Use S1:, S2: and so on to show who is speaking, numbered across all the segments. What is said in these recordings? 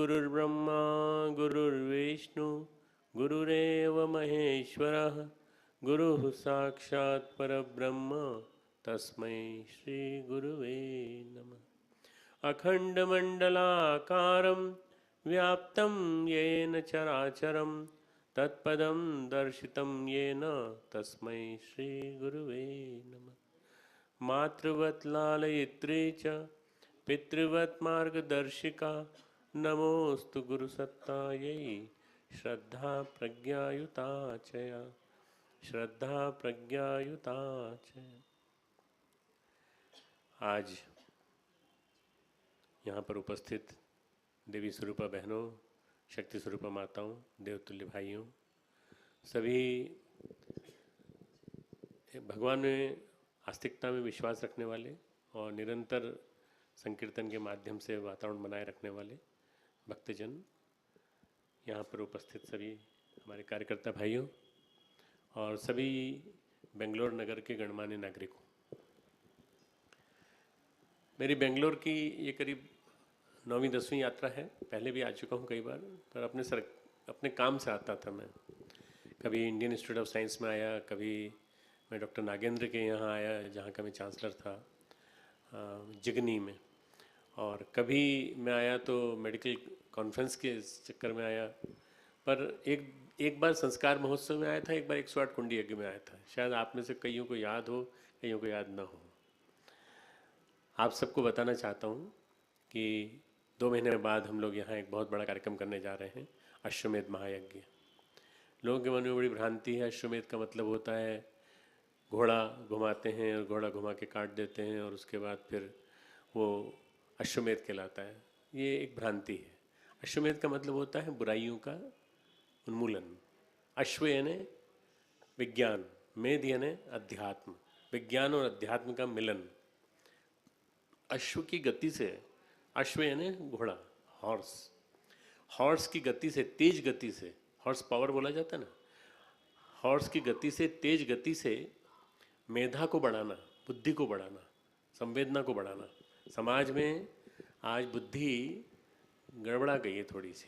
S1: गुरुर्ब्रह्मा गुरुर्विष्णु गुरुरेव महेश्वरः गुरुः साक्षात् परब्रह्म तस्मै श्री गुरुवे नमः। अखण्डमण्डलाकारं व्याप्तं येन चराचरं तत्पदं दर्शितं येन तस्मै श्री गुरुवे नमः। मातृवत् लालयित्री च पितृवत् मार्गदर्शिका नमोस्तु गुरुसत्तायै श्रद्धा प्रज्ञायुता चया श्रद्धा प्रज्ञायुता चया। आज यहाँ पर उपस्थित देवी स्वरूपा बहनों, शक्ति स्वरूपा माताओं, देवतुल्य भाइयों, सभी भगवान में आस्तिकता में विश्वास रखने वाले और निरंतर संकीर्तन के माध्यम से वातावरण बनाए रखने वाले भक्तजन, यहाँ पर उपस्थित सभी हमारे कार्यकर्ता भाइयों और सभी बेंगलोर नगर के गणमान्य नागरिकों, मेरी बेंगलोर की ये करीब 9वीं-10वीं यात्रा है। पहले भी आ चुका हूँ कई बार, पर अपने काम से आता था मैं। कभी इंडियन इंस्टीट्यूट ऑफ साइंस में आया, कभी मैं डॉक्टर नागेंद्र के यहाँ आया जहाँ का मैं चांसलर था जिगनी में, और कभी मैं आया तो मेडिकल कॉन्फ्रेंस के चक्कर में आया। पर एक बार संस्कार महोत्सव में आया था, एक बार 108 कुंडी यज्ञ में आया था। शायद आप में से कईयों को याद हो, कईयों को याद ना हो। आप सबको बताना चाहता हूँ कि 2 महीने बाद हम लोग यहाँ एक बहुत बड़ा कार्यक्रम करने जा रहे हैं, अश्वमेध महायज्ञ। लोगों के मन में बड़ी भ्रांति है। अश्वमेध का मतलब होता है घोड़ा घुमाते हैं और घोड़ा घुमा के काट देते हैं और उसके बाद फिर वो अश्वमेध कहलाता है। ये एक भ्रांति है। अश्वमेध का मतलब होता है बुराइयों का उन्मूलन। अश्व यानी विज्ञान, मेध यानी अध्यात्म, विज्ञान और अध्यात्म का मिलन। अश्व की गति से, अश्व यानी घोड़ा, हॉर्स की गति से, तेज गति से, हॉर्स पावर बोला जाता है ना, हॉर्स की गति से, तेज गति से मेधा को बढ़ाना, बुद्धि को बढ़ाना, संवेदना को बढ़ाना। समाज में आज बुद्धि गड़बड़ा गई है थोड़ी सी।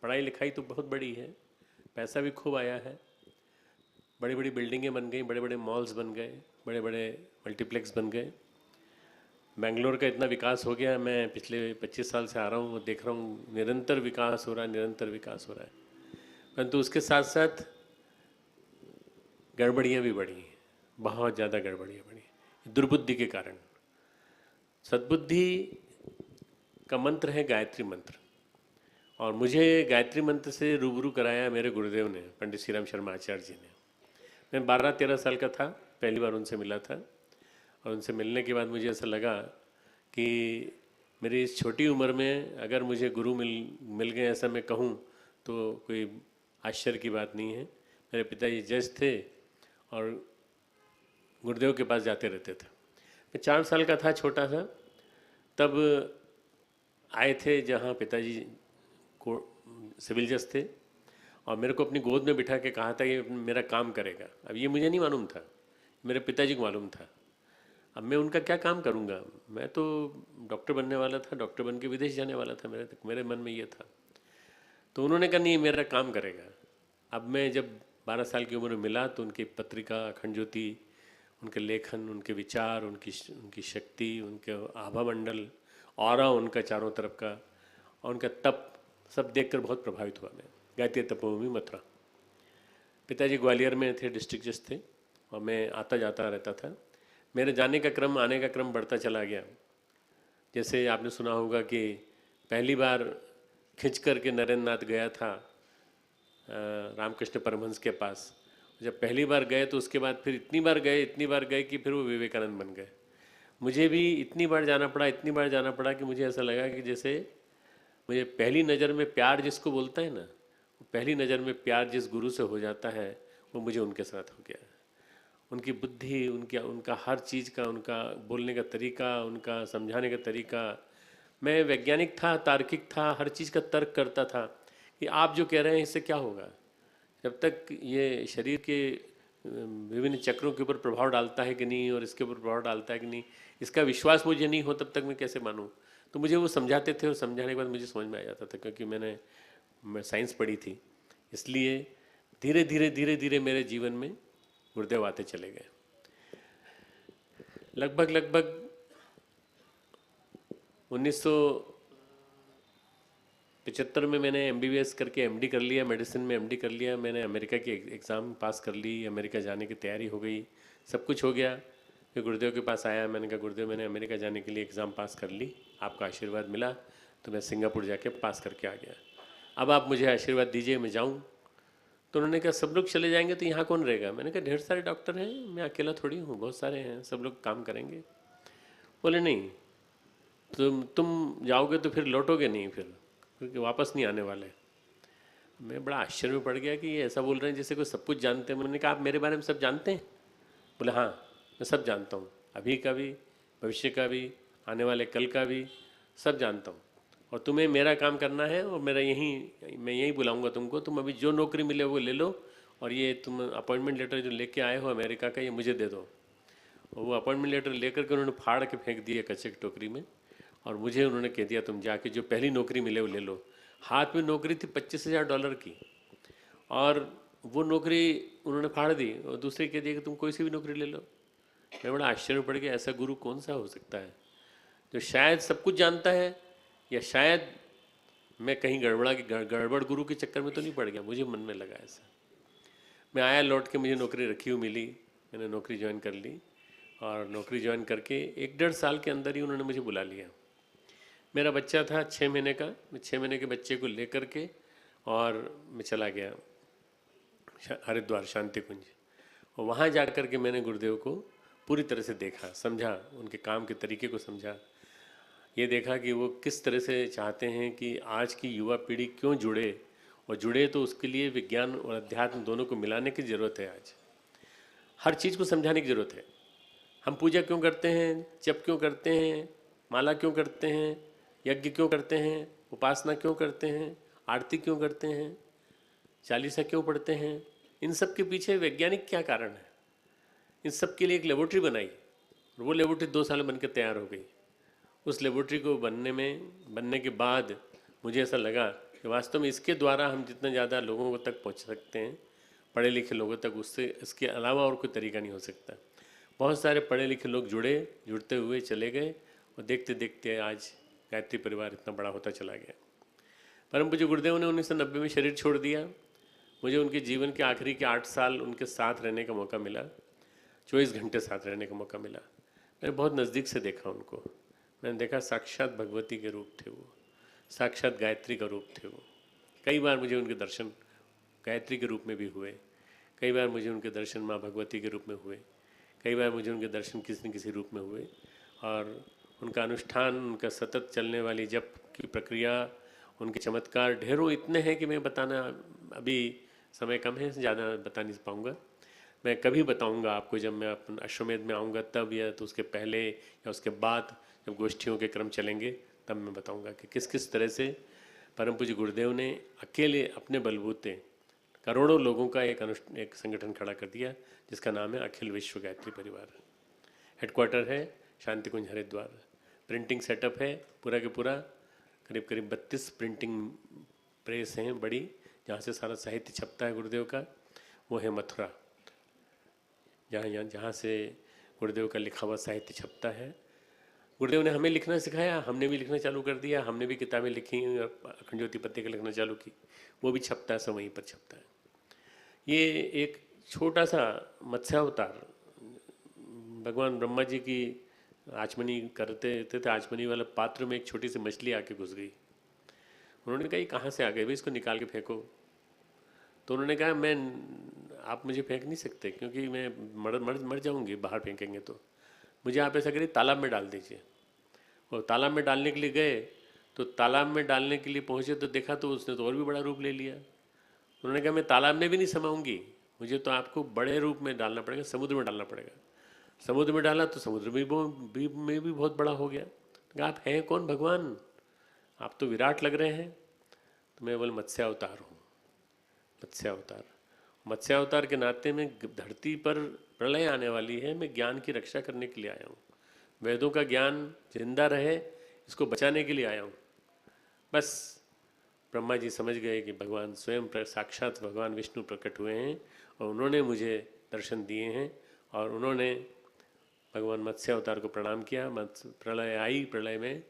S1: पढ़ाई लिखाई तो बहुत बड़ी है, पैसा भी खूब आया है, बड़ी बड़ी बिल्डिंगें बन गई, बड़े बड़े मॉल्स बन गए, बड़े बड़े मल्टीप्लेक्स बन गए। बेंगलोर का इतना विकास हो गया, मैं पिछले 25 साल से आ रहा हूँ, देख रहा हूँ निरंतर विकास हो रहा है, निरंतर विकास हो रहा है। परंतु उसके साथ साथ गड़बड़ियाँ भी बढ़ी हैं, बहुत ज़्यादा गड़बड़ियाँ बढ़ी दुर्बुद्धि के कारण। सद्बुद्धि का मंत्र है गायत्री मंत्र, और मुझे गायत्री मंत्र से रूबरू कराया मेरे गुरुदेव ने, पंडित श्री राम शर्मा आचार्य जी ने। मैं 12-13 साल का था, पहली बार उनसे मिला था, और उनसे मिलने के बाद मुझे ऐसा लगा कि मेरी इस छोटी उम्र में अगर मुझे गुरु मिल गए, ऐसा मैं कहूँ तो कोई आश्चर्य की बात नहीं है। मेरे पिताजी जज थे और गुरुदेव के पास जाते रहते थे। मैं 4 साल का था, छोटा सा, तब आए थे जहाँ पिताजी को सिविल जज थे, और मेरे को अपनी गोद में बिठा के कहा था कि मेरा काम करेगा। अब ये मुझे नहीं मालूम था, मेरे पिताजी को मालूम था। अब मैं उनका क्या काम करूँगा, मैं तो डॉक्टर बनने वाला था, डॉक्टर बन के विदेश जाने वाला था, मेरे मन में ये था। तो उन्होंने कहा नहीं, मेरा काम करेगा। अब मैं जब 12 साल की उम्र में मिला तो उनकी पत्रिका अखंड ज्योति, उनके लेखन, उनके विचार, उनकी शक्ति, उनके आभा मंडल, ऑरा उनका चारों तरफ का, और उनका तप, सब देखकर बहुत प्रभावित हुआ मैं। गायत्री तपोभूमि मथुरा, पिताजी ग्वालियर में थे, डिस्ट्रिक्ट जज थे, और मैं आता जाता रहता था। मेरे जाने का क्रम, आने का क्रम बढ़ता चला गया। जैसे आपने सुना होगा कि पहली बार खिंच करके नरेंद्र नाथ गया था रामकृष्ण परमहंस के पास। जब पहली बार गए तो उसके बाद फिर इतनी बार गए कि फिर वो विवेकानंद बन गए। मुझे भी इतनी बार जाना पड़ा कि मुझे ऐसा लगा कि जैसे मुझे पहली नज़र में प्यार जिसको बोलता है ना, पहली नज़र में प्यार जिस गुरु से हो जाता है वो मुझे उनके साथ हो गया। उनकी बुद्धि, उनका हर चीज़ का, उनका बोलने का तरीका, उनका समझाने का तरीका। मैं वैज्ञानिक था, तार्किक था, हर चीज़ का तर्क करता था कि आप जो कह रहे हैं इससे क्या होगा। जब तक ये शरीर के विभिन्न चक्रों के ऊपर प्रभाव डालता है कि नहीं, और इसके ऊपर प्रभाव डालता है कि नहीं, इसका विश्वास मुझे नहीं हो, तब तक मैं कैसे मानूँ। तो मुझे वो समझाते थे और समझाने के बाद मुझे समझ में आ जाता था, क्योंकि मैं साइंस पढ़ी थी। इसलिए धीरे धीरे धीरे धीरे मेरे जीवन में गुरुदेव आते चले गए। लगभग लगभग 1975 में मैंने MBBS करके MD कर लिया, मेडिसिन में MD कर लिया। मैंने अमेरिका की एग्ज़ाम पास कर ली, अमेरिका जाने की तैयारी हो गई, सब कुछ हो गया। फिर गुरुदेव के पास आया, मैंने कहा गुरुदेव मैंने अमेरिका जाने के लिए एग्ज़ाम पास कर ली, आपका आशीर्वाद मिला तो मैं सिंगापुर जाके पास करके आ गया। अब आप मुझे आशीर्वाद दीजिए, मैं जाऊँ। तो उन्होंने कहा सब लोग चले जाएंगे तो यहाँ कौन रहेगा? मैंने कहा ढेर सारे डॉक्टर हैं, मैं अकेला थोड़ी हूँ, बहुत सारे हैं, सब लोग काम करेंगे। बोले नहीं, तुम जाओगे तो फिर लौटोगे नहीं, फिर क्योंकि वापस नहीं आने वाले। मैं बड़ा आश्चर्य में पड़ गया कि ये ऐसा बोल रहे हैं जैसे कोई सब कुछ जानते हैं। मैंने कहा आप मेरे बारे में सब जानते हैं? बोले हाँ मैं सब जानता हूँ, अभी का भी, भविष्य का भी, आने वाले कल का भी, सब जानता हूँ। और तुम्हें मेरा काम करना है और मैं यहीं बुलाऊंगा तुमको। तुम अभी जो नौकरी मिले वो ले लो, और ये तुम अपॉइंटमेंट लेटर जो लेके आए हो अमेरिका का, ये मुझे दे दो। और वो अपॉइंटमेंट लेटर लेकर के उन्होंने फाड़ के फेंक दिए कच्चे की टोकरी में, और मुझे उन्होंने कह दिया तुम जाके जो पहली नौकरी मिले वो ले लो। हाथ में नौकरी थी $25,000 की, और वो नौकरी उन्होंने फाड़ दी और दूसरे कह दिया कि तुम कोई सी भी नौकरी ले लो। मैं बड़ा आश्चर्य पड़ गया, ऐसा गुरु कौन सा हो सकता है जो शायद सब कुछ जानता है, या शायद मैं कहीं गड़बड़ गुरु के चक्कर में तो नहीं पड़ गया। मुझे मन में लगा ऐसा। मैं आया लौट के, मुझे नौकरी रखी हुई मिली, मैंने नौकरी ज्वाइन कर ली, और नौकरी ज्वाइन करके 1-1.5 साल के अंदर ही उन्होंने मुझे बुला लिया। मेरा बच्चा था 6 महीने का, मैं 6 महीने के बच्चे को लेकर के और मैं चला गया हरिद्वार शांति कुंज। और वहाँ जा कर के मैंने गुरुदेव को पूरी तरह से देखा, समझा, उनके काम के तरीके को समझा। ये देखा कि वो किस तरह से चाहते हैं कि आज की युवा पीढ़ी क्यों जुड़े, और जुड़े तो उसके लिए विज्ञान और अध्यात्म दोनों को मिलाने की ज़रूरत है। आज हर चीज़ को समझाने की ज़रूरत है। हम पूजा क्यों करते हैं, जप क्यों करते हैं, माला क्यों करते हैं, यज्ञ क्यों करते हैं, उपासना क्यों करते हैं, आरती क्यों करते हैं, चालीसा क्यों पढ़ते हैं, इन सब के पीछे वैज्ञानिक क्या कारण है? इन सब के लिए एक लेबोरेटरी बनाई, वो लेबोरेटरी 2 साल बनकर तैयार हो गई। उस लेबोरेटरी को बनने के बाद मुझे ऐसा लगा कि वास्तव में इसके द्वारा हम जितना ज़्यादा लोगों तक पहुंच सकते हैं, पढ़े लिखे लोगों तक, उससे इसके अलावा और कोई तरीका नहीं हो सकता। बहुत सारे पढ़े लिखे लोग जुड़ते हुए चले गए, और देखते देखते आज गायत्री परिवार इतना बड़ा होता चला गया। परम पूज्य गुरुदेव ने 1990 में शरीर छोड़ दिया। मुझे उनके जीवन के आखिरी के 8 साल उनके साथ रहने का मौका मिला, 24 घंटे साथ रहने का मौका मिला। मैंने बहुत नज़दीक से देखा उनको। मैंने देखा साक्षात भगवती के रूप थे वो, साक्षात गायत्री का रूप थे वो। कई बार मुझे उनके दर्शन गायत्री के रूप में भी हुए, कई बार मुझे उनके दर्शन माँ भगवती के रूप में हुए, कई बार मुझे उनके दर्शन किसी न किसी रूप में हुए। और उनका अनुष्ठान, उनका सतत चलने वाली जप की प्रक्रिया, उनके चमत्कार ढेरों इतने हैं कि मैं बताना, अभी समय कम है, ज़्यादा बता नहीं पाऊँगा। मैं कभी बताऊँगा आपको जब मैं अपन अश्वमेध में आऊँगा तब, या तो उसके पहले या उसके बाद जब गोष्ठियों के क्रम चलेंगे तब मैं बताऊँगा कि किस किस तरह से परम पूज्य गुरुदेव ने अकेले अपने बलबूते करोड़ों लोगों का एक संगठन खड़ा कर दिया, जिसका नाम है अखिल विश्व गायत्री परिवार। हेडक्वार्टर है शांति कुंज हरिद्वार। प्रिंटिंग सेटअप है पूरा के पूरा, करीब करीब 32 प्रिंटिंग प्रेस हैं बड़ी, जहाँ से सारा साहित्य छपता है गुरुदेव का। वो है मथुरा, जहाँ से गुरुदेव का लिखा हुआ साहित्य छपता है। गुरुदेव ने हमें लिखना सिखाया, हमने भी लिखना चालू कर दिया, हमने भी किताबें लिखी, अखंड ज्योति पत्रिका लिखना चालू की, वो भी छपता है, सब वहीं पर छपता है। ये एक छोटा सा मत्स्यावतार, भगवान ब्रह्मा जी की आचमनी करते थे, आचमनी वाला पात्र में एक छोटी सी मछली आके घुस गई। उन्होंने कहा ये कहाँ से आ गई भाई, इसको निकाल के फेंको। तो उन्होंने कहा आप मुझे फेंक नहीं सकते, क्योंकि मैं मर जाऊंगी बाहर फेंकेंगे तो। मुझे आप ऐसा करिए तालाब में डाल दीजिए। और तालाब में डालने के लिए गए, तो तालाब में डालने के लिए पहुँचे तो देखा तो उसने तो और भी बड़ा रूप ले लिया। उन्होंने कहा मैं तालाब में भी नहीं समाऊंगी, मुझे तो आपको बड़े रूप में डालना पड़ेगा, समुद्र में डालना पड़ेगा। समुद्र में डाला तो समुद्र में भी बहुत बड़ा हो गया। तो आप हैं कौन भगवान, आप तो विराट लग रहे हैं। तो मैं बोले मत्स्यावतार हूँ, मत्स्यावतार। मत्स्यावतार के नाते में धरती पर प्रलय आने वाली है, मैं ज्ञान की रक्षा करने के लिए आया हूँ। वेदों का ज्ञान जिंदा रहे, इसको बचाने के लिए आया हूँ। बस ब्रह्मा जी समझ गए कि भगवान स्वयं साक्षात भगवान विष्णु प्रकट हुए हैं और उन्होंने मुझे दर्शन दिए हैं। और उन्होंने भगवान मत्स्य अवतार को प्रणाम किया। मत्स्य प्रलय आई, प्रलय में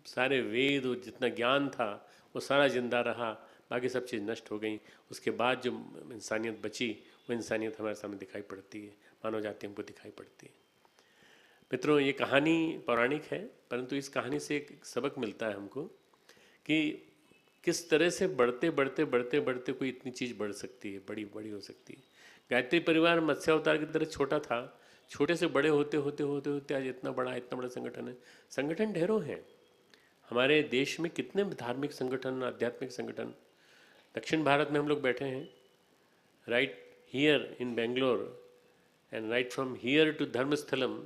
S1: सारे वेद और जितना ज्ञान था वो सारा जिंदा रहा, बाकी सब चीज़ नष्ट हो गई। उसके बाद जो इंसानियत बची वो इंसानियत हमारे सामने दिखाई पड़ती है, मानव जाति हमको दिखाई पड़ती है। मित्रों, ये कहानी पौराणिक है, परंतु इस कहानी से एक सबक मिलता है हमको कि किस तरह से बढ़ते बढ़ते बढ़ते बढ़ते कोई इतनी चीज़ बढ़ सकती है, बड़ी बड़ी हो सकती है। गायत्री परिवार मत्स्य अवतार की तरह छोटा था, छोटे से बड़े होते होते होते होते आज इतना बड़ा संगठन है। संगठन ढेरों हैं हमारे देश में, कितने धार्मिक संगठन, आध्यात्मिक संगठन। दक्षिण भारत में हम लोग बैठे हैं, right here in Bangalore, and right from here to Dharmasthala,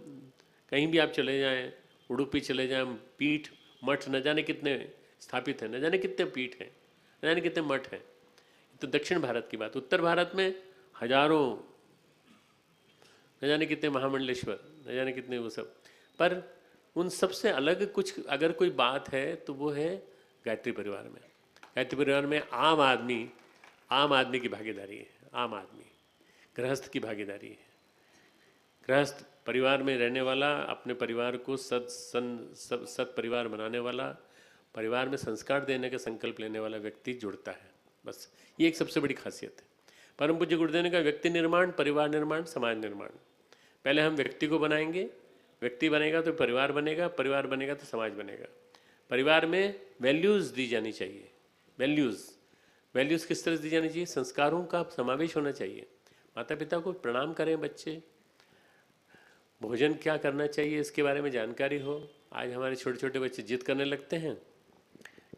S1: कहीं भी आप चले जाएं, उडुपी चले जाएं, पीठ मठ न जाने कितने स्थापित हैं, न जाने कितने पीठ हैं, न जाने कितने मठ हैं। तो दक्षिण भारत की बात। उत्तर भारत में हजारों, न जाने कितने महामंडलेश्वर, न जाने कितने वो सब। पर उन सबसे अलग कुछ अगर कोई बात है तो वो है गायत्री परिवार में। गायत्री परिवार में आम आदमी की भागीदारी है, आम आदमी, गृहस्थ की भागीदारी है। गृहस्थ परिवार में रहने वाला, अपने परिवार को सत परिवार बनाने वाला, परिवार में संस्कार देने का संकल्प लेने वाला व्यक्ति जुड़ता है। बस ये एक सबसे बड़ी खासियत है। परम पूज्य गुरुदेव ने कहा व्यक्ति निर्माण, परिवार निर्माण, समाज निर्माण। पहले हम व्यक्ति को बनाएंगे, व्यक्ति बनेगा तो परिवार बनेगा, परिवार बनेगा तो समाज बनेगा। परिवार में वैल्यूज़ दी जानी चाहिए। वैल्यूज़ किस तरह से दी जानी चाहिए? संस्कारों का समावेश होना चाहिए। माता पिता को प्रणाम करें बच्चे, भोजन क्या करना चाहिए इसके बारे में जानकारी हो। आज हमारे छोटे छोटे बच्चे जिद करने लगते हैं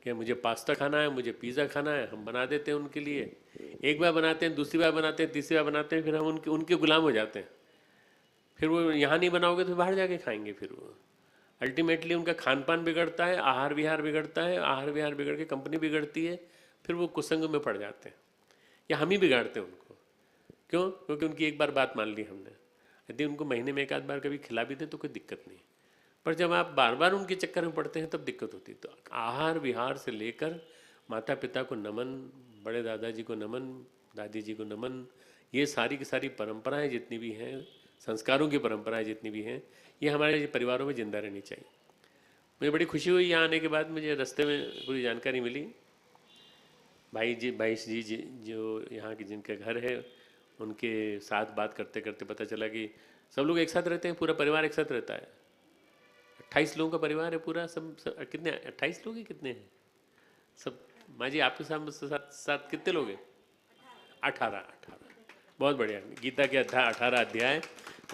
S1: कि मुझे पास्ता खाना है, मुझे पिज़्ज़ा खाना है। हम बना देते हैं उनके लिए, एक बार बनाते हैं, दूसरी बार बनाते हैं, तीसरी बार बनाते हैं, फिर हम उनके गुलाम हो जाते हैं। फिर वो यहाँ नहीं बनाओगे तो बाहर जाके खाएंगे। फिर वो अल्टीमेटली उनका खान पान बिगड़ता है, आहार विहार बिगड़ता है, आहार विहार बिगड़ के कंपनी बिगड़ती है, फिर वो कुसंग में पड़ जाते हैं। या हम ही बिगाड़ते हैं उनको। क्यों? क्योंकि उनकी एक बार बात मान ली हमने। यदि उनको महीने में एक आध बार कभी खिला भी दे तो कोई दिक्कत नहीं, पर जब आप बार बार उनके चक्कर में पड़ते हैं तब दिक्कत होती है। तो आहार विहार से लेकर माता पिता को नमन, बड़े दादाजी को नमन, दादी जी को नमन, ये सारी की सारी परंपराएं जितनी भी हैं, संस्कारों की परंपराएं जितनी भी हैं, ये हमारे परिवारों में जिंदा रहनी चाहिए। मुझे बड़ी खुशी हुई यहाँ आने के बाद, मुझे रास्ते में पूरी जानकारी मिली। भाई जी जो यहाँ के जिनका घर है, उनके साथ बात करते करते पता चला कि सब लोग एक साथ रहते हैं, पूरा परिवार एक साथ रहता है। 28 लोगों का परिवार है पूरा। सब कितने, 28 लोग ही कितने हैं सब? माँ जी आपके साथ कितने लोग हैं? 18। बहुत बढ़िया। गीता के 18 अध्याय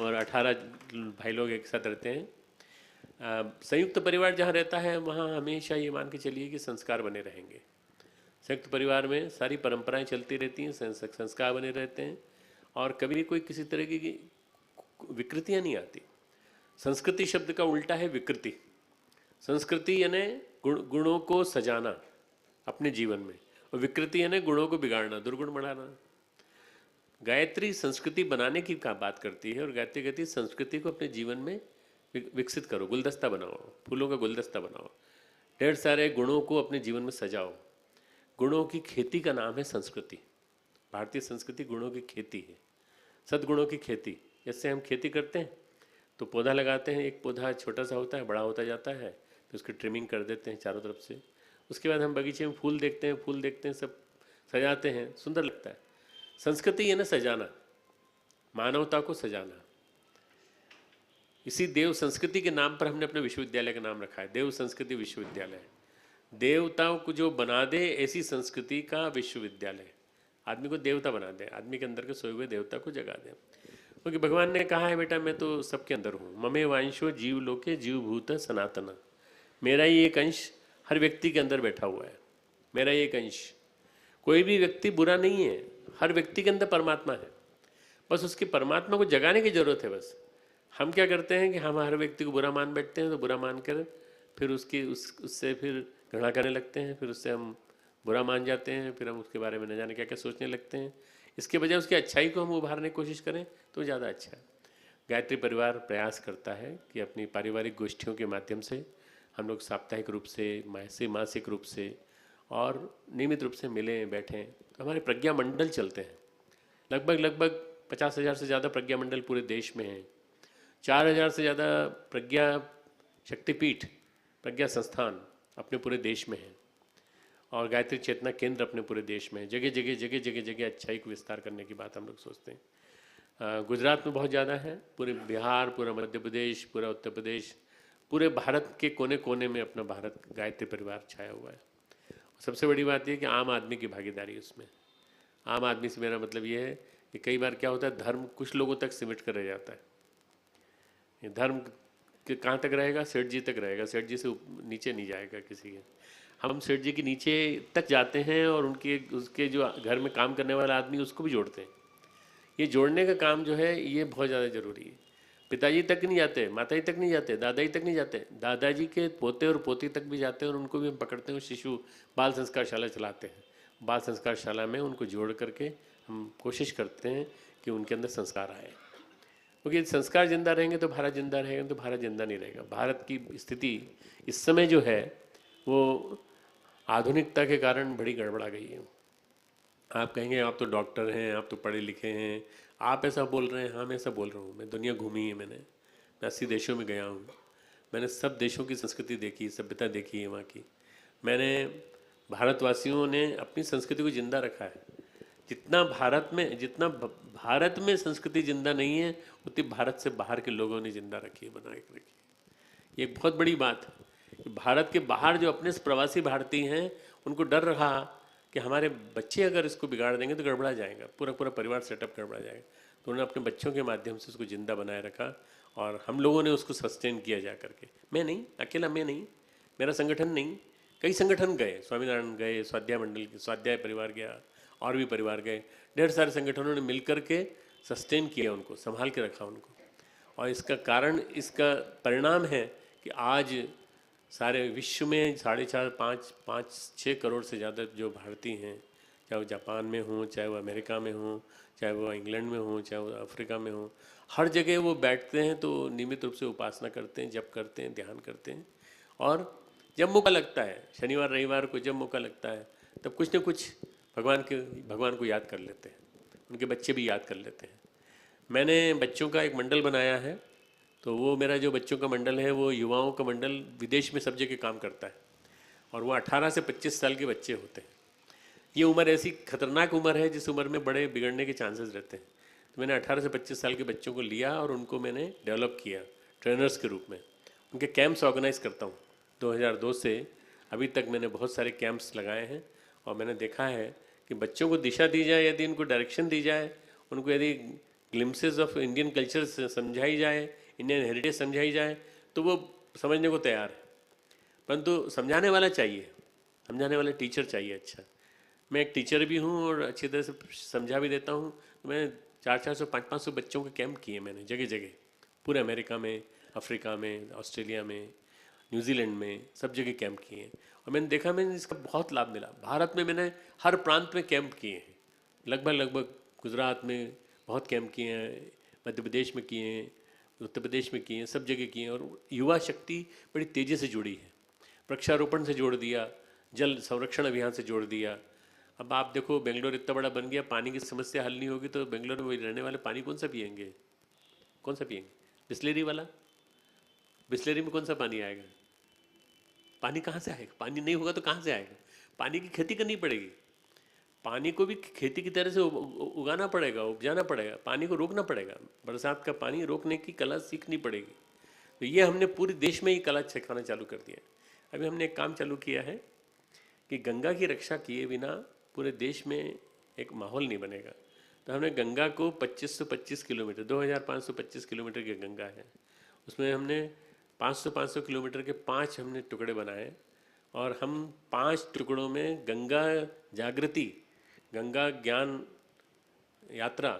S1: और 18 भाई लोग एक साथ रहते हैं। संयुक्त परिवार जहाँ रहता है वहाँ हमेशा ये मान के चलिए कि संस्कार बने रहेंगे। संयुक्त परिवार में सारी परंपराएं चलती रहती हैं, संस्कार बने रहते हैं, और कभी कोई किसी तरह की विकृतियाँ नहीं आती। संस्कृति शब्द का उल्टा है विकृति। संस्कृति यानी गुणों को सजाना अपने जीवन में, और विकृति यानी गुणों को बिगाड़ना, दुर्गुण बढ़ाना। गायत्री संस्कृति बनाने की बात करती है, और गायत्री कहती है संस्कृति को अपने जीवन में विकसित करो, गुलदस्ता बनाओ, फूलों का गुलदस्ता बनाओ, ढेर सारे गुणों को अपने जीवन में सजाओ। गुणों की खेती का नाम है संस्कृति। भारतीय संस्कृति गुणों की खेती है, सद्गुणों की खेती। जैसे हम खेती करते हैं तो पौधा लगाते हैं, एक पौधा छोटा सा होता है, बड़ा होता जाता है, फिर उसकी ट्रिमिंग कर देते हैं चारों तरफ से। उसके बाद हम बगीचे में फूल देखते हैं, सब सजाते हैं, सुंदर लगता है। संस्कृति है ना सजाना, मानवता को सजाना। इसी देव संस्कृति के नाम पर हमने अपने विश्वविद्यालय का नाम रखा है, देव संस्कृति विश्वविद्यालय। देवताओं को जो बना दे ऐसी संस्कृति का विश्वविद्यालय, आदमी को देवता बना दे, आदमी के अंदर के सोए हुए देवता को जगा दे। क्योंकि भगवान ने कहा है बेटा मैं तो सबके अंदर हूँ, ममे वांशो जीव लोके जीव भूत सनातन। मेरा ही एक अंश हर व्यक्ति के अंदर बैठा हुआ है, मेरा ही एक अंश। कोई भी व्यक्ति बुरा नहीं है, हर व्यक्ति के अंदर परमात्मा है, बस उसकी परमात्मा को जगाने की जरूरत है। बस हम क्या करते हैं कि हम हर व्यक्ति को बुरा मान बैठते हैं, तो बुरा मान कर फिर उससे फिर घृणा करने लगते हैं, फिर उससे हम बुरा मान जाते हैं, फिर हम उसके बारे में न जाने क्या क्या सोचने लगते हैं। इसके बजाय उसकी अच्छाई को हम उभारने की कोशिश करें तो ज़्यादा अच्छा है। गायत्री परिवार प्रयास करता है कि अपनी पारिवारिक गोष्ठियों के माध्यम से हम लोग साप्ताहिक रूप से, मासिक रूप से और नियमित रूप से मिलें बैठें। तो हमारे प्रज्ञा मंडल चलते हैं, लगभग 50,000 से ज़्यादा प्रज्ञा मंडल पूरे देश में हैं। 4,000 से ज़्यादा प्रज्ञा शक्तिपीठ, प्रज्ञा संस्थान अपने पूरे देश में हैं। और गायत्री चेतना केंद्र अपने पूरे देश में है। जगह जगह अच्छाई को विस्तार करने की बात हम लोग सोचते हैं। गुजरात में बहुत ज़्यादा है, पूरे बिहार, पूरा मध्य प्रदेश, पूरा उत्तर प्रदेश, पूरे भारत के कोने कोने में अपना भारत गायत्री परिवार छाया हुआ है। सबसे बड़ी बात यह कि आम आदमी की भागीदारी उसमें। आम आदमी से मेरा मतलब ये है कि कई बार क्या होता है, धर्म कुछ लोगों तक सिमट कर रह जाता है। ये धर्म के कहाँ तक रहेगा? सेठ जी तक रहेगा, सेठ जी से नीचे नहीं जाएगा किसी के। हम सेठ जी के नीचे तक जाते हैं और उसके जो घर में काम करने वाला आदमी उसको भी जोड़ते हैं। ये जोड़ने का काम जो है ये बहुत ज़्यादा ज़रूरी है। पिताजी तक नहीं जाते, माताजी तक नहीं जाते, दादाजी तक नहीं जाते, दादाजी के पोते और पोती तक भी जाते हैं और उनको भी हम पकड़ते हैं। शिशु बाल संस्कार शाला चलाते हैं। बाल संस्कार शाला में उनको जोड़ करके हम कोशिश करते हैं कि उनके अंदर संस्कार आए, क्योंकि संस्कार जिंदा रहेंगे तो भारत जिंदा रहेगा, तो भारत जिंदा नहीं रहेगा। भारत की स्थिति इस समय जो है वो आधुनिकता के कारण बड़ी गड़बड़ा गई है। आप कहेंगे आप तो डॉक्टर हैं, आप तो पढ़े लिखे हैं, आप ऐसा बोल रहे हैं। हाँ, मैं ऐसा बोल रहा हूँ। मैं दुनिया घूमी है, मैं 80 देशों में गया हूँ। मैंने सब देशों की संस्कृति देखी, सभ्यता देखी है वहाँ की। मैंने भारतवासियों ने अपनी संस्कृति को जिंदा रखा है। जितना भारत में संस्कृति जिंदा नहीं है, उतनी भारत से बाहर के लोगों ने जिंदा रखी है, बना के रखी है। ये एक बहुत बड़ी बात है कि भारत के बाहर जो अपने प्रवासी भारतीय हैं, उनको डर रहा कि हमारे बच्चे अगर इसको बिगाड़ देंगे तो गड़बड़ा जाएगा, पूरा परिवार सेटअप गड़बड़ा जाएगा। तो उन्होंने अपने बच्चों के माध्यम से उसको जिंदा बनाए रखा और हम लोगों ने उसको सस्टेन किया जा करके। मैं नहीं, अकेला मैं नहीं, मेरा संगठन नहीं, कई संगठन गए। स्वामीनारायण गए, स्वाध्याय मंडल, स्वाध्याय परिवार गया, और भी परिवार गए। ढेर सारे संगठनों ने मिलकर के सस्टेन किया, उनको संभाल के रखा उनको। और इसका कारण, इसका परिणाम है कि आज सारे विश्व में 4.5, 5-6 करोड़ से ज़्यादा जो भारतीय हैं, चाहे वो जापान में हों, चाहे वो अमेरिका में हों, चाहे वो इंग्लैंड में हों, चाहे वो अफ्रीका में हों, हर जगह वो बैठते हैं तो नियमित रूप से उपासना करते हैं, जप करते हैं, ध्यान करते हैं। और जब मौका लगता है, शनिवार रविवार को जब मौका लगता है, तब कुछ न कुछ भगवान को याद कर लेते हैं। उनके बच्चे भी याद कर लेते हैं। मैंने बच्चों का एक मंडल बनाया है, तो वो मेरा जो बच्चों का मंडल है वो युवाओं का मंडल विदेश में सब जगह काम करता है। और वो 18 से 25 साल के बच्चे होते हैं। ये उम्र ऐसी खतरनाक उम्र है जिस उम्र में बड़े बिगड़ने के चांसेस रहते हैं। तो मैंने 18 से 25 साल के बच्चों को लिया और उनको मैंने डेवलप किया ट्रेनर्स के रूप में। उनके कैंप्स ऑर्गेनाइज करता हूँ। 2002 से अभी तक मैंने बहुत सारे कैंप्स लगाए हैं और मैंने देखा है कि बच्चों को दिशा दी जाए, यदि उनको डायरेक्शन दी जाए, उनको यदि ग्लिम्सेस ऑफ इंडियन कल्चर समझाई जाए, इंडियन हेरिटेज समझाई जाए, तो वो समझने को तैयार है। परंतु समझाने वाला चाहिए, समझाने वाला टीचर चाहिए। अच्छा, मैं एक टीचर भी हूँ और अच्छी तरह से समझा भी देता हूँ। तो मैंने 400-400, 500-500 बच्चों के कैंप किए मैंने जगह जगह, पूरे अमेरिका में, अफ्रीका में, ऑस्ट्रेलिया में, न्यूजीलैंड में, सब जगह कैंप किए हैं। और मैंने देखा, मैंने इसका बहुत लाभ मिला। भारत में मैंने हर प्रांत में कैंप किए हैं, लगभग गुजरात में बहुत कैंप किए हैं, मध्य प्रदेश में किए हैं, उत्तर प्रदेश में किए हैं, सब जगह किए हैं। और युवा शक्ति बड़ी तेज़ी से जुड़ी है। वृक्षारोपण से जोड़ दिया, जल संरक्षण अभियान से जोड़ दिया। अब आप देखो, बेंगलोर इतना बड़ा बन गया, पानी की समस्या हल नहीं होगी तो बेंगलोर में रहने वाले पानी कौन सा पियेंगे? कौन सा पियेंगे? बिस्लेरी वाला? बिस्लेरी में कौन सा पानी आएगा? पानी कहाँ से आएगा? पानी नहीं होगा तो कहाँ से आएगा? पानी की खेती करनी पड़ेगी। पानी को भी खेती की तरह से उगाना पड़ेगा, उपजाना पड़ेगा, पानी को रोकना पड़ेगा। बरसात का पानी रोकने की कला सीखनी पड़ेगी। तो ये हमने पूरे देश में ही कला सिखाना चालू कर दिया है। अभी हमने एक काम चालू किया है कि गंगा की रक्षा किए बिना पूरे देश में एक माहौल नहीं बनेगा। तो हमने गंगा को 2525 किलोमीटर, 2525 किलोमीटर की गंगा है, उसमें हमने 500 किलोमीटर के 5 हमने टुकड़े बनाए। और हम 5 टुकड़ों में गंगा जागृति, गंगा ज्ञान यात्रा,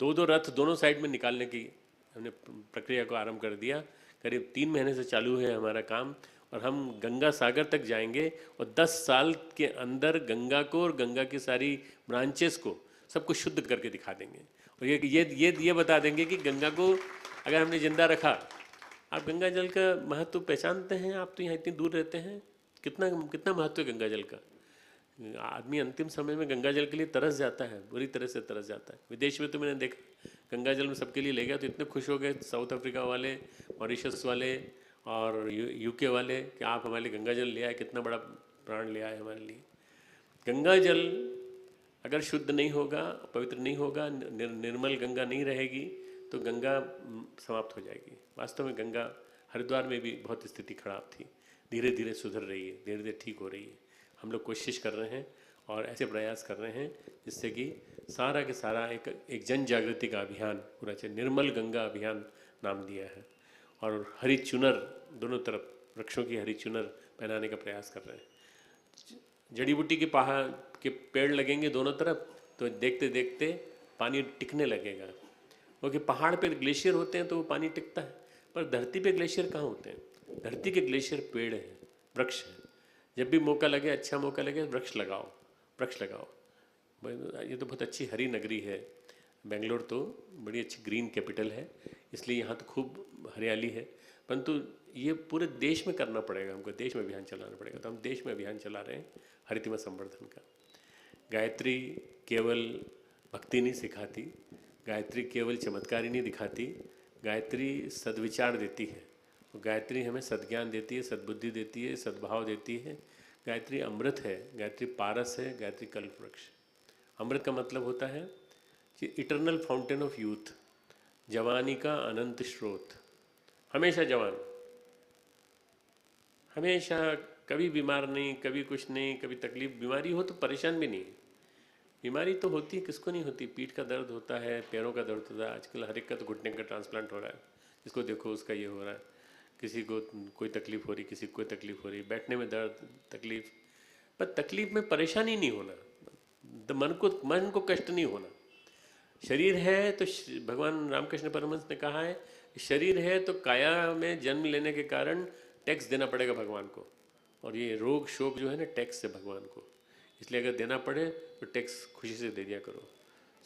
S1: 2-2 रथ दोनों साइड में निकालने की हमने प्रक्रिया को आरंभ कर दिया। करीब 3 महीने से चालू है हमारा काम। और हम गंगा सागर तक जाएंगे और 10 साल के अंदर गंगा को और गंगा की सारी ब्रांचेस को सबको शुद्ध करके दिखा देंगे। और ये बता देंगे कि गंगा को अगर हमने जिंदा रखा, आप गंगा जल का महत्व पहचानते हैं? आप तो यहाँ इतनी दूर रहते हैं, कितना कितना महत्व है गंगा जल का? आदमी अंतिम समय में गंगा जल के लिए तरस जाता है, बुरी तरह से तरस जाता है। विदेश में तो मैंने देखा गंगा जल में सबके लिए ले गया तो इतने खुश हो गए, साउथ अफ्रीका वाले, मॉरिशस वाले और यूके वाले, कि आप हमारे लिए गंगा जल ले आए, कितना बड़ा प्राण ले आए हमारे लिए। गंगा जल अगर शुद्ध नहीं होगा, पवित्र नहीं होगा, निर्मल गंगा नहीं रहेगी तो गंगा समाप्त हो जाएगी। वास्तव में गंगा हरिद्वार में भी बहुत स्थिति खराब थी, धीरे धीरे सुधर रही है, धीरे धीरे ठीक हो रही है। हम लोग कोशिश कर रहे हैं और ऐसे प्रयास कर रहे हैं जिससे कि सारा के सारा एक जन जागृति का अभियान पूरा चले। निर्मल गंगा अभियान नाम दिया है और हरी चुनर दोनों तरफ, वृक्षों की हरी चुनर पहनाने का प्रयास कर रहे हैं। जड़ी बूटी के पहाड़ के पेड़ लगेंगे दोनों तरफ तो देखते देखते पानी टिकने लगेगा, क्योंकि पहाड़ पे ग्लेशियर होते हैं तो वो पानी टिकता है, पर धरती पे ग्लेशियर कहाँ होते हैं? धरती के ग्लेशियर पेड़ हैं, वृक्ष हैं। जब भी मौका लगे, अच्छा मौका लगे, वृक्ष लगाओ, वृक्ष लगाओ। ये तो बहुत अच्छी हरी नगरी है बेंगलोर, तो बड़ी अच्छी ग्रीन कैपिटल है, इसलिए यहाँ तो खूब हरियाली है। परंतु ये पूरे देश में करना पड़ेगा, हमको देश में अभियान चलाना पड़ेगा। तो हम देश में अभियान चला रहे हैं हरितिमा संवर्धन का। गायत्री केवल भक्ति नहीं सिखाती, गायत्री केवल चमत्कार ही नहीं दिखाती, गायत्री सद्विचार देती है। गायत्री हमें सद्ज्ञान देती है, सद्बुद्धि देती है, सद्भाव देती है। गायत्री अमृत है, गायत्री पारस है, गायत्री कल्प वृक्ष। अमृत का मतलब होता है कि इटरनल फाउंटेन ऑफ यूथ, जवानी का अनंत स्रोत, हमेशा जवान, हमेशा, कभी बीमार नहीं, कभी कुछ नहीं, कभी तकलीफ, बीमारी हो तो परेशान भी नहीं। बीमारी तो होती है, किसको नहीं होती? पीठ का दर्द होता है, पैरों का दर्द होता है, आजकल हर एक का तो घुटने का ट्रांसप्लांट हो रहा है, जिसको देखो उसका ये हो रहा है, किसी को कोई तकलीफ हो रही, किसी को कोई तकलीफ हो रही, बैठने में दर्द, तकलीफ। पर तकलीफ में परेशानी नहीं होना, मन को कष्ट नहीं होना। शरीर है तो भगवान रामकृष्ण परमहंस ने कहा है, शरीर है तो काया में जन्म लेने के कारण टैक्स देना पड़ेगा भगवान को, और ये रोग शोक जो है ना टैक्स है भगवान को, इसलिए अगर देना पड़े तो टैक्स खुशी से दे दिया करो।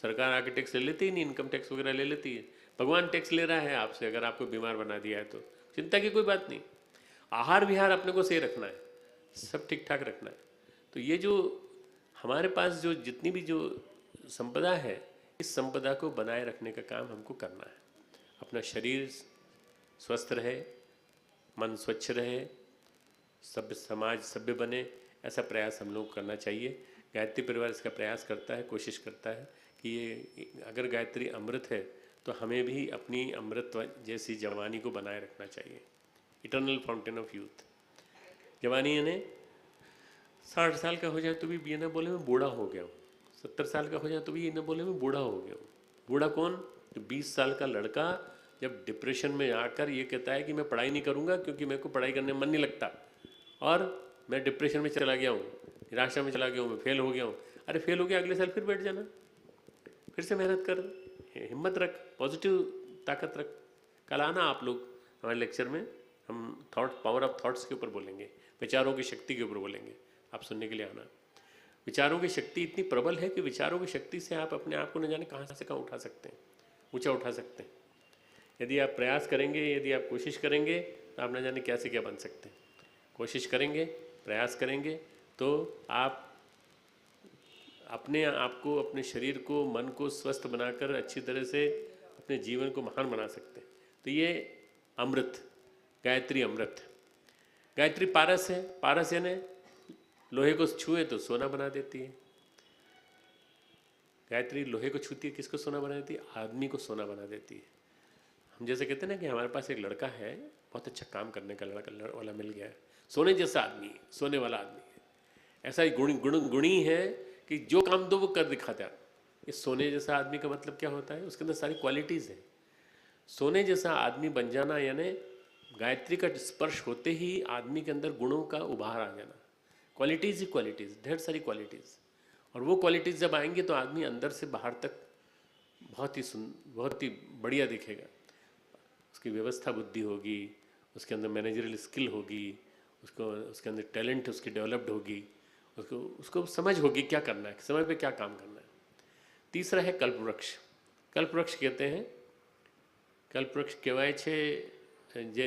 S1: सरकार आके टैक्स ले लेती ही नहीं, इनकम टैक्स वगैरह ले लेती है, भगवान टैक्स ले रहा है आपसे अगर आपको बीमार बना दिया है तो चिंता की कोई बात नहीं। आहार विहार अपने को सही रखना है, सब ठीक ठाक रखना है। तो ये जो हमारे पास जो जितनी भी जो संपदा है, इस संपदा को बनाए रखने का काम हमको करना है। अपना शरीर स्वस्थ रहे, मन स्वच्छ रहे, सभ्य समाज सभ्य बने, ऐसा प्रयास हम लोग को करना चाहिए। गायत्री परिवार इसका प्रयास करता है, कोशिश करता है कि ये अगर गायत्री अमृत है तो हमें भी अपनी अमृत जैसी जवानी को बनाए रखना चाहिए। इटर्नल फाउंटेन ऑफ यूथ, जवानी यानी 60 साल का हो जाए तो भी ये ना बोले मैं बूढ़ा हो गया हूँ, 70 साल का हो जाए तो भी ये ना बोले मैं बूढ़ा हो गया हूँ। बूढ़ा कौन? तो 20 साल का लड़का जब डिप्रेशन में आकर ये कहता है कि मैं पढ़ाई नहीं करूँगा क्योंकि मेरे को पढ़ाई करने में मन नहीं लगता, और मैं डिप्रेशन में चला गया हूँ, निराशा में चला गया हूँ, मैं फेल हो गया हूँ। अरे फेल हो गया, अगले साल फिर बैठ जाना, फिर से मेहनत कर, हिम्मत रख, पॉजिटिव ताकत रख। कल आना आप लोग हमारे लेक्चर में, हम पावर ऑफ थॉट्स के ऊपर बोलेंगे, विचारों की शक्ति के ऊपर बोलेंगे, आप सुनने के लिए आना। विचारों की शक्ति इतनी प्रबल है कि विचारों की शक्ति से आप अपने आप को न जाने कहाँ से कहाँ उठा सकते हैं, ऊंचा उठा सकते हैं। यदि आप प्रयास करेंगे, यदि आप कोशिश करेंगे तो आप न जाने क्या से क्या बन सकते हैं। कोशिश करेंगे, प्रयास करेंगे तो आप अपने आप को, अपने शरीर को, मन को स्वस्थ बनाकर अच्छी तरह से अपने जीवन को महान बना सकते हैं। तो ये अमृत, गायत्री अमृत। गायत्री पारस है, पारस यानी लोहे को छुए तो सोना बना देती है। गायत्री लोहे को छूती है, किसको सोना बना देती है? आदमी को सोना बना देती है। हम जैसे कहते हैं ना कि हमारे पास एक लड़का है, बहुत अच्छा काम करने का लड़का वाला मिल गया है, सोने जैसा आदमी है, सोने वाला आदमी है, ऐसा ही गुणी है कि जो काम दो वो कर दिखाता है। ये सोने जैसा आदमी का मतलब क्या होता है? उसके अंदर सारी क्वालिटीज़ हैं। सोने जैसा आदमी बन जाना यानी गायत्री का स्पर्श होते ही आदमी के अंदर गुणों का उभार आ जाना, क्वालिटीज़ ही क्वालिटीज़, ढेर सारी क्वालिटीज़। और वो क्वालिटीज़ जब आएंगी तो आदमी अंदर से बाहर तक बहुत ही बढ़िया दिखेगा। उसकी व्यवस्था बुद्धि होगी, उसके अंदर मैनेजरियल स्किल होगी, उसके अंदर टैलेंट उसकी डेवलप्ड होगी, उसको समझ होगी क्या करना है, समय पे क्या काम करना है। तीसरा है कल्पवृक्ष। कल्पवृक्ष कहते हैं, कल्पवृक्ष કહેવાય છે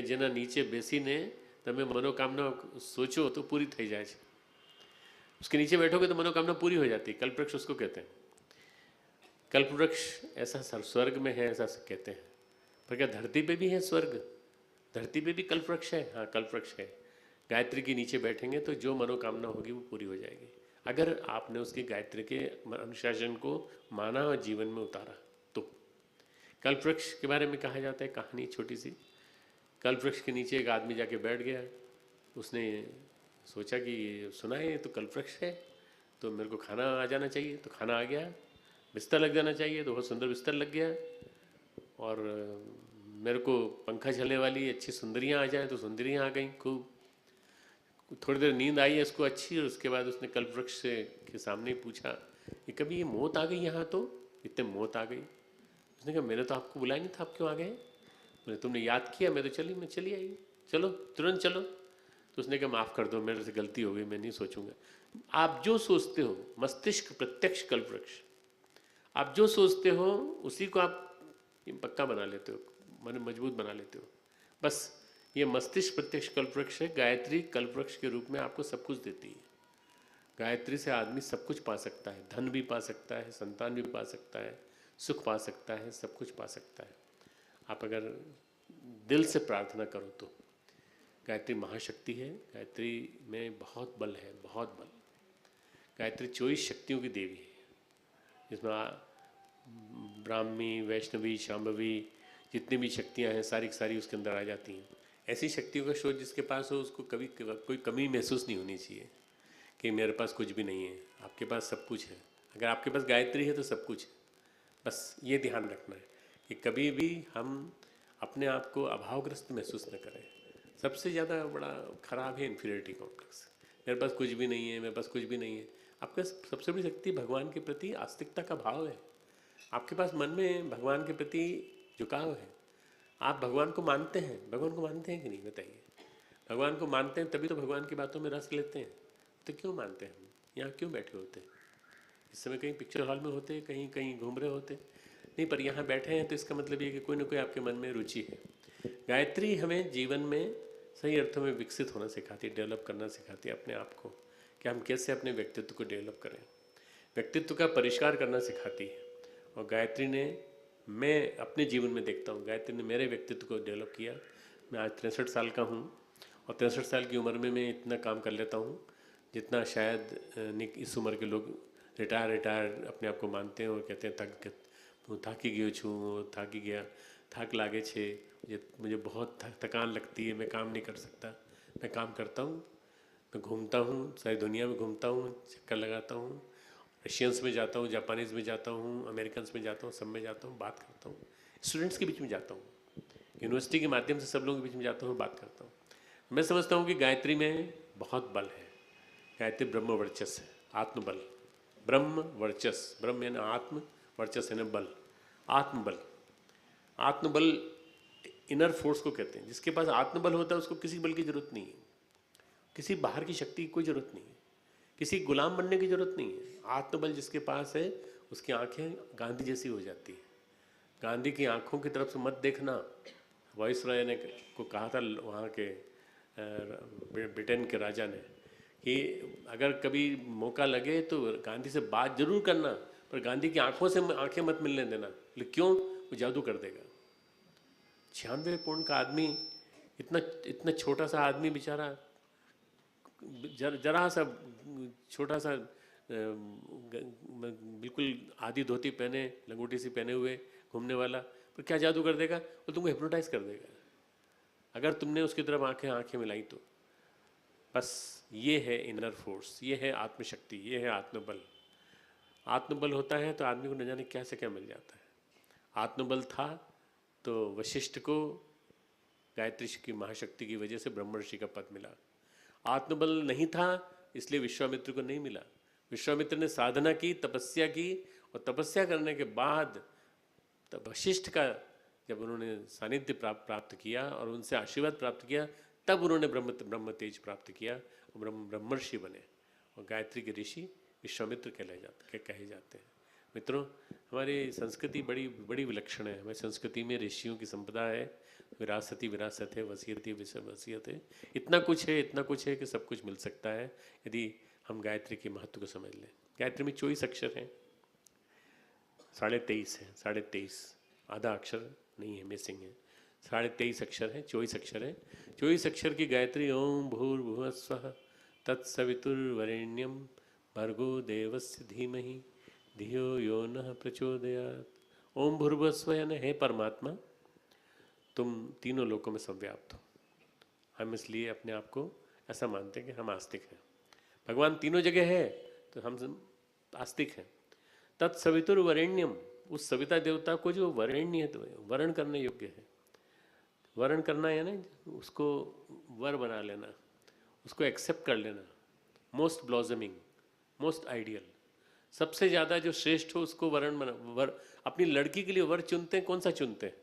S1: જેના નીચે બેસીને તમે મનોકામના सोचो तो पूरी થઈ જાય છે। उसके नीचे बैठोगे तो मनोकामना पूरी हो जाती है। कल्पवृक्ष उसको कहते हैं। कल्पवृक्ष ऐसा स्वर्ग में है ऐसा कहते हैं, पर क्या धरती पे भी है स्वर्ग? धरती पे भी कल्पवृक्ष है? हाँ, कल्पवृक्ष है। गायत्री के नीचे बैठेंगे तो जो मनोकामना होगी वो पूरी हो जाएगी, अगर आपने उसकी गायत्री के अनुशासन को माना और जीवन में उतारा तो। कल्पवृक्ष के बारे में कहा जाता है, कहानी छोटी सी। कल्पवृक्ष के नीचे एक आदमी जाके बैठ गया। उसने सोचा कि सुना है तो कल्पवृक्ष है तो मेरे को खाना आ जाना चाहिए, तो खाना आ गया। बिस्तर लग जाना चाहिए तो बहुत सुंदर बिस्तर लग गया। और मेरे को पंखा चलने वाली अच्छी सुंदरियाँ आ जाए तो सुंदरियाँ आ गई खूब। थोड़ी देर नींद आई है इसको अच्छी, और उसके बाद उसने कल्पवृक्ष से के सामने पूछा कि कभी ये मौत आ गई यहाँ? तो इतने मौत आ गई। उसने कहा मैंने तो आपको बुलाया नहीं था, आप क्यों आ गए? मैंने तुमने याद किया, मैं चली आई, चलो तुरंत चलो। तो उसने कहा माफ़ कर दो, मेरे से गलती हो गई, मैं नहीं सोचूंगा। आप जो सोचते हो, मस्तिष्क प्रत्यक्ष कल्पवृक्ष, आप जो सोचते हो उसी को आप पक्का बना लेते हो, मन मजबूत बना लेते हो। बस ये मस्तिष्क प्रत्यक्ष कल्पवृक्ष है। गायत्री कल्पवृक्ष के रूप में आपको सब कुछ देती है। गायत्री से आदमी सब कुछ पा सकता है, धन भी पा सकता है, संतान भी पा सकता है, सुख पा सकता है, सब कुछ पा सकता है, आप अगर दिल से प्रार्थना करो तो। गायत्री महाशक्ति है। गायत्री में बहुत बल है, बहुत बल। गायत्री 24 शक्तियों की देवी है, जिसमें ब्राह्मी, वैष्णवी, शांभवी जितनी भी शक्तियां हैं सारी की सारी उसके अंदर आ जाती हैं। ऐसी शक्तियों का शोध जिसके पास हो उसको कभी कोई कमी महसूस नहीं होनी चाहिए कि मेरे पास कुछ भी नहीं है। आपके पास सब कुछ है। अगर आपके पास गायत्री है तो सब कुछ है। बस ये ध्यान रखना है कि कभी भी हम अपने आप को अभावग्रस्त महसूस न करें। सबसे ज़्यादा बड़ा खराब है इन्फीरियरिटी कॉम्प्लेक्स। मेरे पास कुछ भी नहीं है, मेरे पास कुछ भी नहीं है। आपका सबसे बड़ी शक्ति भगवान के प्रति आस्तिकता का भाव है। आपके पास मन में भगवान के प्रति झुकाव है। आप भगवान को मानते हैं। भगवान को मानते हैं कि नहीं बताइए? भगवान को मानते हैं तभी तो भगवान की बातों में रस लेते हैं। तो क्यों मानते हैं? हम यहाँ क्यों बैठे होते हैं? इस समय कहीं पिक्चर हॉल में होते, कहीं कहीं घूम रहे होते नहीं, पर यहाँ बैठे हैं तो इसका मतलब ये कि कोई ना कोई आपके मन में रुचि है। गायत्री हमें जीवन में सही अर्थों में विकसित होना सिखाती है, डेवलप करना सिखाती है अपने आप को, कि हम कैसे अपने व्यक्तित्व को डेवलप करें, व्यक्तित्व का परिष्कार करना सिखाती है। और गायत्री ने, मैं अपने जीवन में देखता हूँ, गायत्री ने मेरे व्यक्तित्व को डेवलप किया। मैं आज 63 साल का हूँ और 63 साल की उम्र में मैं इतना काम कर लेता हूँ जितना शायद इस उम्र के लोग रिटायर अपने आप को मानते हैं और कहते हैं થાકી ગયો છું, થાકી गया, થાક लागे छे, मुझे बहुत थकान लगती है, मैं काम नहीं कर सकता। मैं काम करता हूँ, मैं घूमता हूँ, सारी दुनिया में घूमता हूँ, चक्कर लगाता हूँ, रशियंस में जाता हूँ, जापानीज़ में जाता हूँ, अमेरिकन्स में जाता हूँ, सब में जाता हूँ, बात करता हूँ। स्टूडेंट्स के बीच में जाता हूँ, यूनिवर्सिटी के माध्यम से सब लोगों के बीच में जाता हूँ, बात करता हूँ। मैं समझता हूँ कि गायत्री में बहुत बल है। गायत्री ब्रह्म वर्चस्व है, आत्मबल। ब्रह्म वर्चस्व, ब्रह्म यानी आत्म, वर्चस्व यानी बल, आत्मबल। आत्मबल इनर फोर्स को कहते हैं। जिसके पास आत्मबल होता है उसको किसी बल की जरूरत नहीं है, किसी बाहर की शक्ति की कोई जरूरत नहीं है, किसी गुलाम बनने की जरूरत नहीं है। आत्मबल जिसके पास है उसकी आंखें गांधी जैसी हो जाती है। गांधी की आंखों की तरफ से मत देखना। वाइसरॉय ने को कहा था वहाँ के ब्रिटेन के राजा ने कि अगर कभी मौका लगे तो गांधी से बात जरूर करना, पर गांधी की आंखों से आंखें मत मिलने देना। लेकिन क्यों? वो जादू कर देगा। 96 पौंड का आदमी, इतना छोटा सा आदमी बेचारा, जरा सा छोटा सा बिल्कुल आधी धोती पहने, लंगोटी सी पहने हुए घूमने वाला, पर क्या जादू कर देगा? वो तुमको हिप्नोटाइज कर देगा अगर तुमने उसकी तरफ आंखें मिलाई तो। बस ये है इनर फोर्स, ये है आत्मशक्ति, ये है आत्मबल। आत्मबल होता है तो आदमी को न जाने क्या से क्या मिल जाता है। आत्मबल था तो वशिष्ठ को गायत्री की महाशक्ति की वजह से ब्रह्मर्षि का पद मिला। आत्मबल नहीं था इसलिए विश्वामित्र को नहीं मिला। विश्वामित्र ने साधना की, तपस्या की, और तपस्या करने के बाद तब वशिष्ठ का जब उन्होंने सानिध्य प्राप्त किया और उनसे आशीर्वाद प्राप्त किया, तब उन्होंने ब्रह्म तेज प्राप्त किया और ब्रह्मर्षि बने। और गायत्री के ऋषि विश्वामित्र कहे जाते हैं। मित्रों, हमारी संस्कृति बड़ी बड़ी विलक्षण है। हमारी संस्कृति में ऋषियों की संपदा है, विरासती विरासत है, वसीयती वसीयत है, इतना कुछ है, इतना कुछ है कि सब कुछ मिल सकता है यदि हम गायत्री के महत्व को समझ लें। गायत्री में 24 अक्षर हैं, 23.5 है, 23.5, आधा अक्षर नहीं है, मिसिंग है। 23.5 अक्षर है, 24 अक्षर है। 24 अक्षर की गायत्री ओम भूर्भुवः स्वः तत्सवितुर्वरेण्यम भर्गो देवस्य धीमहि धियो यो नः प्रचोदयात्। ओम भूर्भुवः स्वः यानी हे परमात्मा, तुम तीनों लोकों में संव्याप्त हो। हम इसलिए अपने आप को ऐसा मानते हैं कि हम आस्तिक हैं। भगवान तीनों जगह है तो हम आस्तिक हैं। तत्सवितुर्वरेण्यम, उस सविता देवता को जो वरेण्य है, वर्ण करने योग्य है। वर्ण करना यानी उसको वर बना लेना, उसको एक्सेप्ट कर लेना। मोस्ट ब्लॉसमिंग, मोस्ट आइडियल, सबसे ज़्यादा जो श्रेष्ठ हो उसको वर्ण बना। अपनी लड़की के लिए वर चुनते हैं, कौन सा चुनते हैं?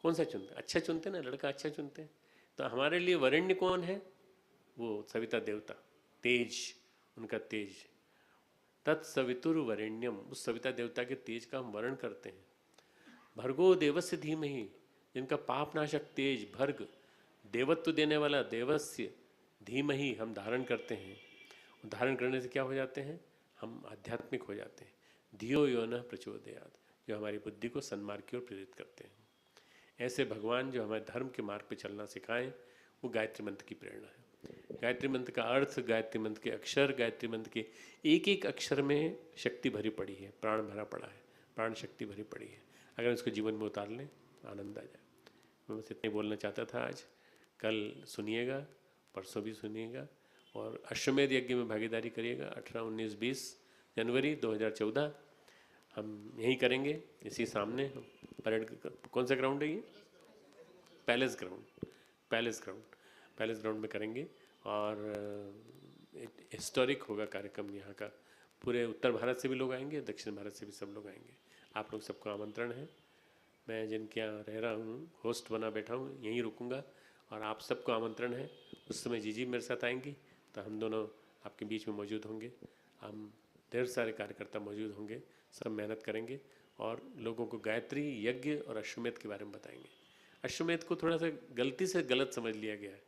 S1: कौन सा चुनते हैं? अच्छा चुनते हैं ना, लड़का अच्छा चुनते हैं। तो हमारे लिए वरेण्य कौन है? वो सविता देवता, तेज, उनका तेज। तत्सवितुर्वरेण्यम, उस सविता देवता के तेज का हम वर्ण करते हैं। भर्गो देवस्य धीमहि, जिनका पापनाशक तेज भर्ग, देवत्व देने वाला देवस्य धीमहि हम धारण करते हैं। धारण करने से क्या हो जाते हैं? हम आध्यात्मिक हो जाते हैं। धियो यो नः प्रचोदयात्, जो हमारी बुद्धि को सन्मार्ग की ओर प्रेरित करते हैं। ऐसे भगवान जो हमारे धर्म के मार्ग पर चलना सिखाएं, वो गायत्री मंत्र की प्रेरणा है। गायत्री मंत्र का अर्थ, गायत्री मंत्र के अक्षर, गायत्री मंत्र के एक एक अक्षर में शक्ति भरी पड़ी है, प्राण भरा पड़ा है, प्राण शक्ति भरी पड़ी है। अगर उसको जीवन में उतार लें, आनंद आ जाए। मैं बस इतने बोलना चाहता था आज। कल सुनिएगा, परसों भी सुनिएगा, और अश्वमेध यज्ञ में भागीदारी करिएगा। 18, 19, 20 जनवरी 2014 हम यहीं करेंगे, इसी सामने परेड। कौन सा ग्राउंड है ये? पैलेस ग्राउंड, पैलेस ग्राउंड में करेंगे। और हिस्टोरिक होगा कार्यक्रम यहाँ का। पूरे उत्तर भारत से भी लोग आएंगे, दक्षिण भारत से भी सब लोग आएंगे। आप लोग सबको आमंत्रण है। मैं जिनके यहाँ रह रहा हूँ, होस्ट बना बैठा हूँ, यहीं रुकूंगा, और आप सबको आमंत्रण है। उस समय जीजी मेरे साथ आएंगी तो हम दोनों आपके बीच में मौजूद होंगे। हम ढेर सारे कार्यकर्ता मौजूद होंगे, सब मेहनत करेंगे और लोगों को गायत्री यज्ञ और अश्वमेध के बारे में बताएंगे। अश्वमेध को थोड़ा सा गलती से गलत समझ लिया गया है,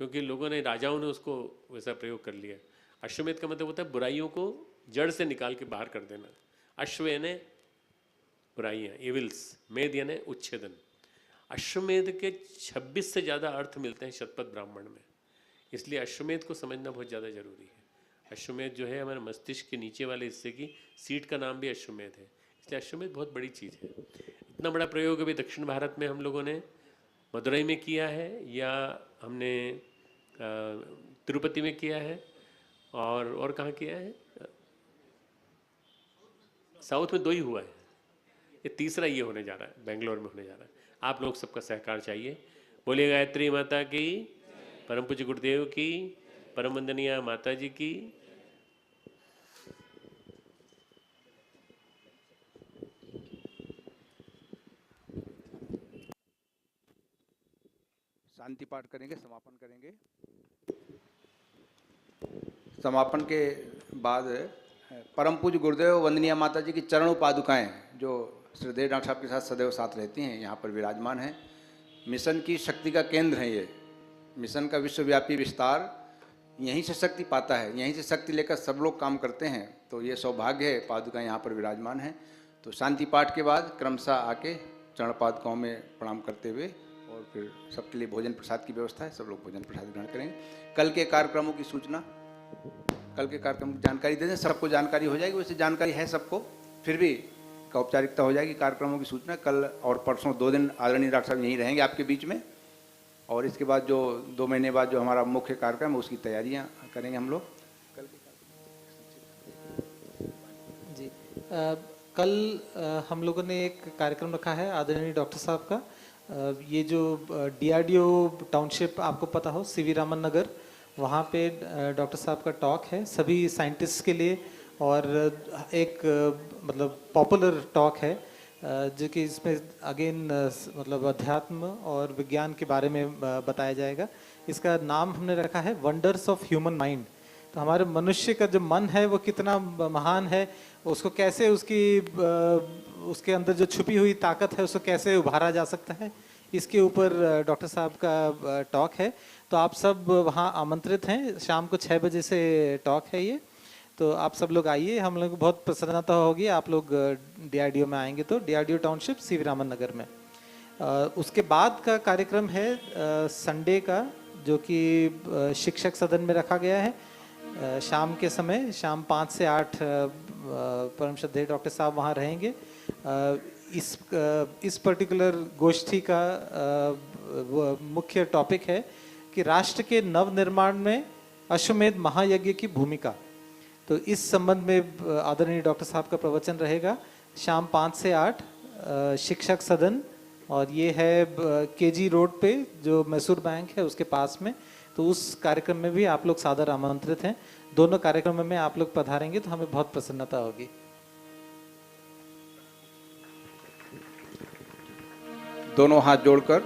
S1: क्योंकि लोगों ने, राजाओं ने उसको वैसा प्रयोग कर लिया। अश्वमेध का मतलब होता है बुराइयों को जड़ से निकाल के बाहर कर देना। अश्व यानी बुराइयाँ, एविल्स, मेध यानी उच्छेदन। अश्वमेध के 26 से ज़्यादा अर्थ मिलते हैं शतपथ ब्राह्मण में, इसलिए अश्वमेध को समझना बहुत ज़्यादा जरूरी है। अश्वमेध जो है हमारे मस्तिष्क के नीचे वाले हिस्से की सीट का नाम भी अश्वमेध है, इसलिए अश्वमेध बहुत बड़ी चीज़ है। इतना बड़ा प्रयोग अभी दक्षिण भारत में हम लोगों ने मदुरई में किया है, या हमने तिरुपति में किया है, और कहाँ किया है? साउथ में 2 ही हुआ है, ये तीसरा ये होने जा रहा है, बेंगलोर में होने जा रहा है। आप लोग सबका सहकार चाहिए। बोलिए गायत्री माता की, परम पूज्य गुरुदेव की, परम वंदनीय माता जी की।
S2: शांति पाठ करेंगे, समापन करेंगे। समापन के बाद परम पूज्य गुरुदेव वंदनीय माता जी की चरण पादुकाएं, जो श्रद्धेय डॉक्टर साहब के साथ सदैव साथ रहती हैं, यहाँ पर विराजमान हैं। मिशन की शक्ति का केंद्र है ये। मिशन का विश्वव्यापी विस्तार यहीं से शक्ति पाता है, यहीं से शक्ति लेकर सब लोग काम करते हैं। तो ये सौभाग्य है, पादुकाएं यहाँ पर विराजमान हैं। तो शांति पाठ के बाद क्रमशः आके चरण पादुकाओं में प्रणाम करते हुए, और फिर सबके लिए भोजन प्रसाद की व्यवस्था है, सब लोग भोजन प्रसाद ग्रहण करेंगे। कल के कार्यक्रमों की सूचना, कल के कार्यक्रम की जानकारी दे दें, सबको जानकारी हो जाएगी। वैसे जानकारी है सबको, फिर भी औपचारिकता हो जाएगी। कार्यक्रमों की सूचना कल और परसों 2 दिन आदरणीय डॉक्टर साहब यहीं रहेंगे आपके बीच में, और इसके बाद जो 2 महीने बाद जो हमारा मुख्य कार्यक्रम है उसकी तैयारियां करेंगे हम लोग। कल
S3: जी कल हम लोगों ने एक कार्यक्रम रखा है आदरणीय डॉक्टर साहब का। ये जो DRDO टाउनशिप आपको पता हो, CV रामन नगर, वहाँ पे डॉक्टर साहब का टॉक है सभी साइंटिस्ट के लिए, और एक मतलब पॉपुलर टॉक है जो कि इसमें अगेन मतलब अध्यात्म और विज्ञान के बारे में बताया जाएगा। इसका नाम हमने रखा है वंडर्स ऑफ ह्यूमन माइंड। तो हमारे मनुष्य का जो मन है वो कितना महान है, उसको कैसे उसके अंदर जो छुपी हुई ताकत है उसको कैसे उभारा जा सकता है, इसके ऊपर डॉक्टर साहब का टॉक है। तो आप सब वहाँ आमंत्रित हैं, शाम को 6 बजे से टॉक है ये। तो आप सब लोग आइए, हम लोग को बहुत प्रसन्नता होगी आप लोग DRDO में आएंगे तो, DRDO टाउनशिप CV रामन नगर में। उसके बाद का कार्यक्रम है संडे का, जो कि शिक्षक सदन में रखा गया है। शाम के समय, शाम 5 से 8 परम श्रद्धेय डॉक्टर साहब वहाँ रहेंगे। इस पर्टिकुलर गोष्ठी का मुख्य टॉपिक है कि राष्ट्र के नवनिर्माण में अश्वमेध महायज्ञ की भूमिका। तो इस संबंध में आदरणीय डॉक्टर साहब का प्रवचन रहेगा शाम 5 से 8 शिक्षक सदन, और ये है KG रोड पे जो मैसूर बैंक है उसके पास में। तो उस कार्यक्रम में भी आप लोग सादर आमंत्रित हैं। दोनों कार्यक्रमों में आप लोग पधारेंगे तो हमें बहुत प्रसन्नता होगी।
S2: दोनों हाथ जोड़कर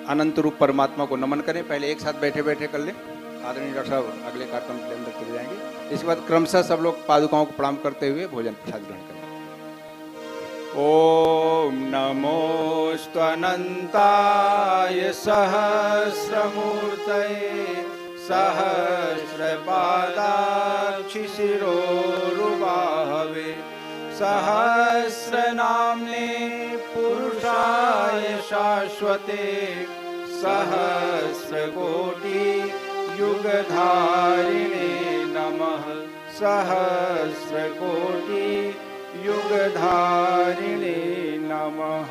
S2: अनंत रूप परमात्मा को नमन करें। पहले एक साथ बैठे बैठे कर लें। आदरणीय डॉक्टर साहब अगले कार्यक्रम के अंदर चले जाएंगे। इसके बाद क्रमशः सब लोग पादुकाओं को प्रणाम करते हुए भोजन प्रसाद ग्रहण करें। ओम नमोस्तनंताय सहस्रमूर्तये सहस्रपादाक्षि शिरोरुबाहवे सहस्रनाम्ने पुरुषाय शाश्वते सहस्रकोटि युगधारिणे नमः सहस्रकोटि युगधारिणे नमः।